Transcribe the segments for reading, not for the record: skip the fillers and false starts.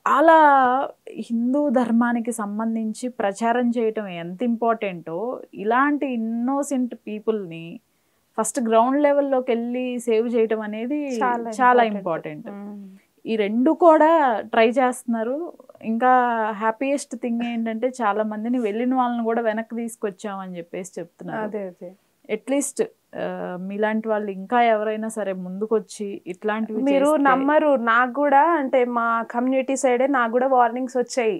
చాలా హిందూ ధర్మానికి సంబంధించి ప్రచారం చేయటం ఎంత ఇంపార్టెంటో, ఇలాంటి ఇన్నోసెంట్ పీపుల్ని ఫస్ట్ గ్రౌండ్ లెవెల్లోకి వెళ్ళి సేవ్ చేయటం అనేది చాలా ఇంపార్టెంట్. ఈ రెండు కూడా ట్రై చేస్తున్నారు. ఇంకా హ్యాపీయెస్ట్ థింగ్ ఏంటంటే చాలా మందిని వెళ్ళిన వాళ్ళని కూడా వెనక్కి తీసుకొచ్చామని చెప్పేసి చెప్తున్నారు. అట్లీస్ట్ మీలాంటి వాళ్ళు ఇంకా ఎవరైనా సరే ముందుకొచ్చి ఇట్లాంటివి మీరు నమ్మరు. నాకు కూడా అంటే మా కమ్యూనిటీ సైడే నాకు కూడా వార్నింగ్స్ వచ్చాయి.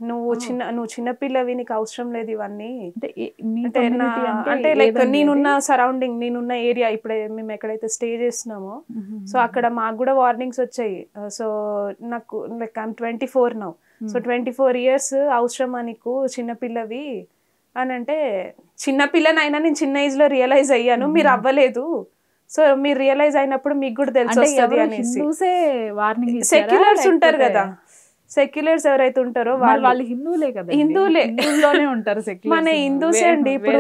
నువ్వు చిన్నపిల్లవి, నీకు అవసరం లేదు ఇవన్నీ. అంటే లైక్ నేనున్న సరౌండింగ్, నేనున్న ఏరియా, ఇప్పుడు మేము ఎక్కడైతే స్టే చేస్తున్నామో సో అక్కడ మాకు కూడా వార్నింగ్స్ వచ్చాయి. సో నాకు like I'm 24 now. So 24 years అవసరమా నీకు చిన్నపిల్లవి అని అంటే, చిన్నపిల్లనైనా నేను చిన్న ఏజ్ లో రియలైజ్ అయ్యాను, మీరు అవ్వలేదు. సో మీరు రియలైజ్ అయినప్పుడు మీకు కూడా తెలిసి వస్తుంది అనేసి. సెక్యులర్స్ ఉంటారు కదా, సెక్యులర్స్ ఎవరైతే ఉంటారో వాళ్ళు హిందువులే కదా, హిందువులే ఉంటారు. మన హిందూసే అండి. ఇప్పుడు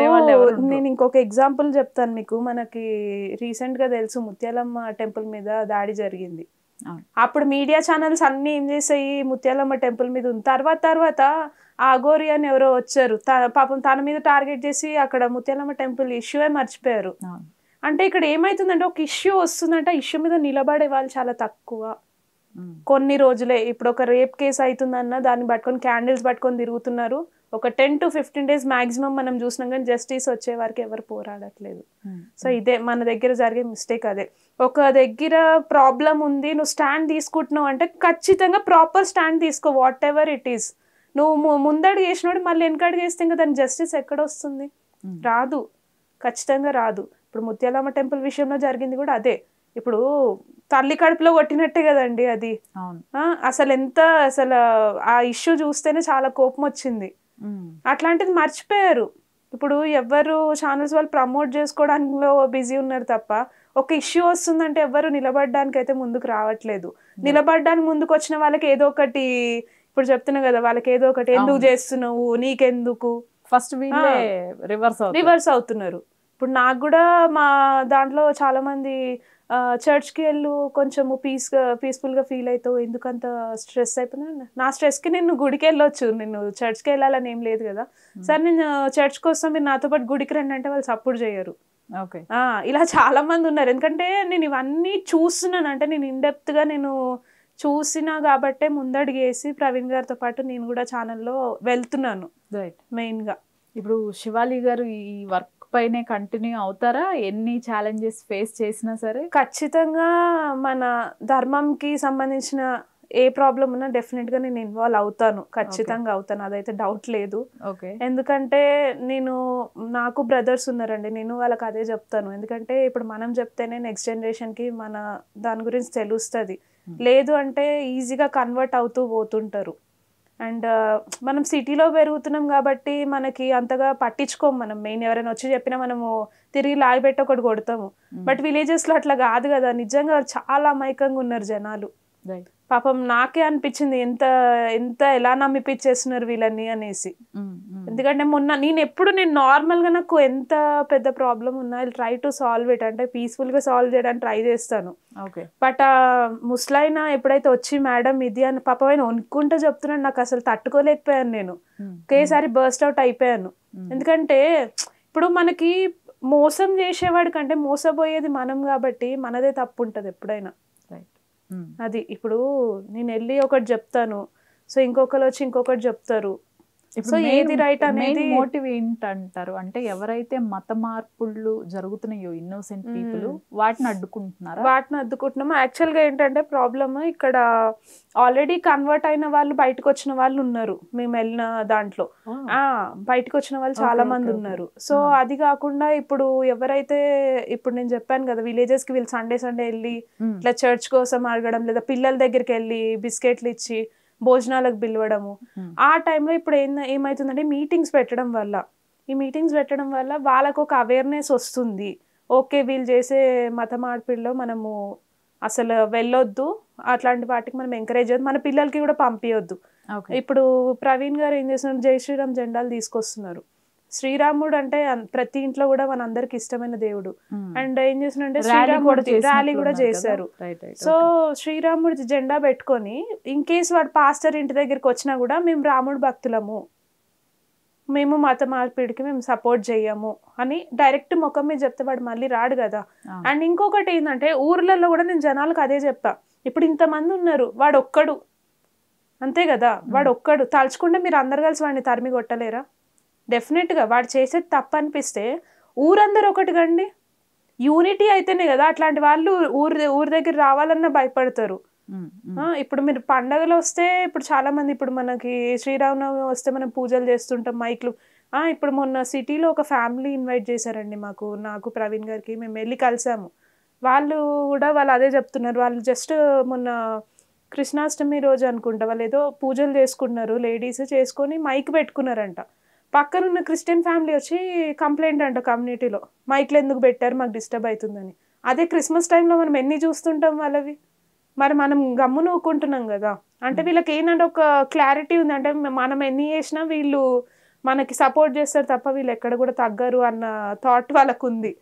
నేను ఇంకొక ఎగ్జాంపుల్ చెప్తాను మీకు. మనకి రీసెంట్ గా తెలుసు ముత్యాలమ్మ టెంపుల్ మీద దాడి జరిగింది. అప్పుడు మీడియా ఛానల్స్ అన్ని ఏం చేసాయి, ముత్యాలమ్మ టెంపుల్ మీద ఉంది. తర్వాత ఆ అఘోరి అని ఎవరో వచ్చారు, పాపం తన మీద టార్గెట్ చేసి అక్కడ ముత్యాలమ్మ టెంపుల్ ఇష్యూయే మర్చిపోయారు. అంటే ఇక్కడ ఏమైతుందంటే, ఒక ఇష్యూ వస్తుందంటే ఇష్యూ మీద నిలబడే వాళ్ళు చాలా తక్కువ. కొన్ని రోజులే, ఇప్పుడు ఒక రేప్ కేసు అవుతుందన్న దాన్ని పట్టుకొని క్యాండిల్స్ పట్టుకొని తిరుగుతున్నారు. ఒక 10 to 15 days మాక్సిమం మనం చూసినాం, కానీ జస్టిస్ వచ్చే వరకు ఎవరు పోరాడట్లేదు. సో ఇదే మన దగ్గర జరిగే మిస్టేక్. అదే ఒక దగ్గర ప్రాబ్లం ఉంది, నువ్వు స్టాండ్ తీసుకుంటున్నావు అంటే ఖచ్చితంగా ప్రాపర్ స్టాండ్ తీసుకో. వాట్ ఎవర్ ఇట్ ఈస్, నువ్వు ముందడుగు చేసినోడు మళ్ళీ వెనకడుగు చేస్తే ఇంకా దాని జస్టిస్ ఎక్కడ వస్తుంది? రాదు, ఖచ్చితంగా రాదు. ఇప్పుడు ముత్యాలమ్మ టెంపుల్ విషయంలో జరిగింది కూడా అదే. ఇప్పుడు తల్లి కడుపులో కొట్టినట్టే కదండి అది. అసలు ఆ ఇష్యూ చూస్తేనే చాలా కోపం వచ్చింది. అట్లాంటిది మర్చిపోయారు. ఇప్పుడు ఎవరు ఛానల్స్ వాళ్ళు ప్రమోట్ చేసుకోవడంలో బిజీ ఉన్నారు తప్ప, ఒక ఇష్యూ వస్తుందంటే ఎవరు నిలబడడానికి అయితే ముందుకు రావట్లేదు. నిలబడడానికి ముందుకు వచ్చిన వాళ్ళకి ఏదో ఒకటి, ఇప్పుడు చెప్తున్నా కదా, వాళ్ళకి ఏదో ఒకటి, ఎందుకు చేస్తున్నావు, నీకెందుకు, ఫస్ట్ రివర్స్ అవుతున్నారు. ఇప్పుడు నాకు కూడా మా దాంట్లో చాలా మంది చర్చ్కి వెళ్ళు, కొంచెము పీస్ఫుల్గా ఫీల్ అవుతావు, ఎందుకంత స్ట్రెస్ అయిపోయింది. నా స్ట్రెస్కి నేను గుడికి వెళ్ళొచ్చు, నేను చర్చ్కి వెళ్ళాలని ఏం లేదు కదా. సరే నేను చర్చ్కి వస్తాను, మీరు నాతో పాటు గుడికి రండి అంటే వాళ్ళు సపోర్ట్ చేయరు. ఇలా చాలా మంది ఉన్నారు. ఎందుకంటే నేను ఇవన్నీ చూస్తున్నాను, అంటే నేను ఇన్డెప్త్గా నేను చూసినా కాబట్టే ముందడుగేసి ప్రవీణ్ గారితో పాటు నేను కూడా ఛానల్లో వెళ్తున్నాను. మెయిన్గా ఇప్పుడు శివాలి గారు ఈ వర్క్ పైనే కంటిన్యూ అవుతారా? ఎన్ని ఛాలెంజెస్ ఫేస్ చేసినా సరే ఖచ్చితంగా మన ధర్మంకి సంబంధించిన ఏ ప్రాబ్లం ఉన్నా డెఫినెట్గా నేను ఇన్వాల్వ్ అవుతాను, ఖచ్చితంగా అవుతాను, అదైతే డౌట్ లేదు. ఎందుకంటే నాకు బ్రదర్స్ ఉన్నారండి, నేను వాళ్ళకి అదే చెప్తాను. ఎందుకంటే ఇప్పుడు మనం చెప్తేనే నెక్స్ట్ జనరేషన్కి మన దాని గురించి తెలుస్తుంది. లేదు అంటే ఈజీగా కన్వర్ట్ అవుతూ పోతుంటారు. అండ్ మనం సిటీలో పెరుగుతున్నాం కాబట్టి మనకి అంతగా పట్టించుకోము. మనం మెయిన్ ఎవరైనా వచ్చి చెప్పినా మనము తిరిగి లాగిపెట్టి ఒకటి కొడతాము. బట్ విలేజెస్లో అట్లా కాదు కదా, నిజంగా చాలా అమాయకంగా ఉన్నారు జనాలు. పాపం నాకే అనిపించింది ఎంత ఎలా నమ్మిపిచ్చేస్తున్నారు వీళ్ళని అనేసి. ఎందుకంటే నేను నార్మల్గా నాకు ఎంత పెద్ద ప్రాబ్లం ఉన్నా I try to solve it, అంటే పీస్ఫుల్గా సాల్వ్ చేయడానికి ట్రై చేస్తాను. బట్ ముస్లైనా ఎప్పుడైతే వచ్చి మేడం ఇది అని పాపం ఆయన వణుక్కుంటూ చెప్తున్నాను, నాకు అసలు తట్టుకోలేకపోయాను. నేను ఒకేసారి బర్స్ట్ అవుట్ అయిపోయాను. ఎందుకంటే ఇప్పుడు మనకి మోసం చేసేవాడి కంటే మోసపోయేది మనం కాబట్టి మనదే తప్పు ఉంటుంది ఎప్పుడైనా. అది ఇప్పుడు నేను వెళ్ళి ఒకటి చెప్తాను, సో ఇంకొకరు వచ్చి ఇంకొకటి చెప్తారు. సో ఏది రైట్ అనేది మోటివ్ ఏంటంటారు? అంటే ఎవరైతే మత మార్పులు జరుగుతున్నాయో ఇన్నోసెంట్ పీపుల్ వాటిని అడ్డుకుంటున్నాము. యాక్చువల్గా ఏంటంటే ప్రాబ్లమ్ ఇక్కడ ఆల్రెడీ కన్వర్ట్ అయిన వాళ్ళు, బయటకు వచ్చిన వాళ్ళు ఉన్నారు. మేము వెళ్ళిన దాంట్లో బయటకు వచ్చిన వాళ్ళు చాలా మంది ఉన్నారు. సో అది కాకుండా ఇప్పుడు ఎవరైతే, ఇప్పుడు నేను చెప్పాను కదా, విలేజెస్ కి వీళ్ళు సండే వెళ్ళి ఇట్లా చర్చ్ కోసం అడగడం, లేదా పిల్లల దగ్గరికి వెళ్ళి బిస్కెట్లు ఇచ్చి భోజనాలకు పిలవడము. ఆ టైంలో ఇప్పుడు ఏమైతుందంటే మీటింగ్స్ పెట్టడం వల్ల వాళ్ళకు ఒక అవేర్నెస్ వస్తుంది. ఓకే, వీళ్ళు చేసే మత మార్పిడిలో మనము అసలు వెళ్ళొద్దు, అట్లాంటి వాటికి మనం ఎంకరేజ్ చేయొద్దు, మన పిల్లలకి కూడా పంపించొద్దు. ఇప్పుడు ప్రవీణ్ గారు ఏం చేస్తున్నారు, జై శ్రీరామ్ జెండాలు తీసుకొస్తున్నారు. శ్రీరాముడు అంటే ప్రతి ఇంట్లో కూడా మనందరికి ఇష్టమైన దేవుడు. అండ్ ఏం చేసినంటే శ్రీరాముడు ర్యాలీ కూడా చేశారు. సో శ్రీరాముడి జెండా పెట్టుకొని ఇన్ కేస్ వాడు పాస్టర్ ఇంటి దగ్గరికి వచ్చినా కూడా మేము రాముడు భక్తులము, మేము మత మార్పిడికి మేము సపోర్ట్ చెయ్యము అని డైరెక్ట్ ముఖం మీద చెప్తే వాడు మళ్ళీ రాడు కదా. అండ్ ఇంకొకటి ఏంటంటే ఊర్లలో కూడా నేను జనాలకు అదే చెప్పా, ఇప్పుడు ఇంతమంది ఉన్నారు, వాడు ఒక్కడు అంతే కదా, వాడు ఒక్కడు తలుచుకుంటే మీరు అందరు కలిసి వాడిని తరిమి కొట్టలేరా? డెఫినెట్గా వాడు చేసేది తప్పు అనిపిస్తే ఊరందరూ ఒకటి కండి, యూనిటీ అయితేనే కదా అట్లాంటి వాళ్ళు ఊరి దగ్గర రావాలన్నా భయపడతారు. ఇప్పుడు మీరు పండగలు వస్తే ఇప్పుడు చాలా మంది, ఇప్పుడు మనకి శ్రీరామనవమి వస్తే మనం పూజలు చేస్తుంటాం, మైక్లు. ఇప్పుడు మొన్న సిటీలో ఒక ఫ్యామిలీ ఇన్వైట్ చేశారండి నాకు ప్రవీణ్ గారికి, మేము వెళ్ళి కలిసాము. వాళ్ళు అదే చెప్తున్నారు, వాళ్ళు జస్ట్ మొన్న కృష్ణాష్టమి రోజు అనుకుంటా వాళ్ళు ఏదో పూజలు చేసుకున్నారు, లేడీస్ చేసుకొని మైక్ పెట్టుకున్నారంట. పక్కన ఉన్న క్రిస్టియన్ ఫ్యామిలీ వచ్చి కంప్లైంట్ అంట కమ్యూనిటీలో, మైక్లు ఎందుకు పెట్టారు, మాకు డిస్టర్బ్ అవుతుందని. అదే క్రిస్మస్ టైంలో మనం ఎన్ని చూస్తుంటాం వాళ్ళవి, మరి మనం గమ్మున ఊకుంటున్నాం కదా. అంటే వీళ్ళకి ఏంటంటే ఒక క్లారిటీ ఉంది, అంటే మనం ఎన్ని చేసినా వీళ్ళు మనకి సపోర్ట్ చేస్తారు తప్ప వీళ్ళు ఎక్కడ కూడా తగ్గరు అన్న థాట్ వాళ్ళకు ఉంది.